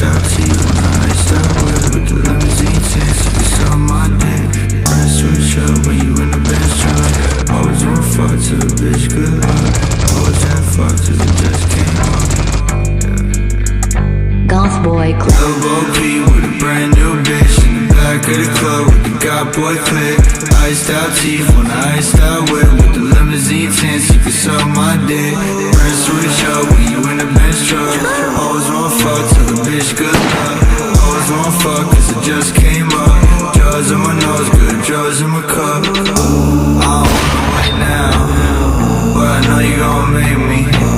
out teeth on the iced out whip with the limousine tints. You can suck my dick. Press switch up when you in the Benz Truck. Always wanna fuck till the bitch good luck. Always had fuck till it just came up. Goth Boy Club. Elbow P with a brand new bitch in the back of the club with the God Boy click. Iced out teeth on the iced out whip with the limousine tints. You can suck my dick. Press switch up when you in the Benz Truck. Always wanna fuck till the bitch good luck. Always wanna fuck cause it just came up. Drugs in my nose, good drugs in my cup. I don't wanna wait now, but I know you gon' make me.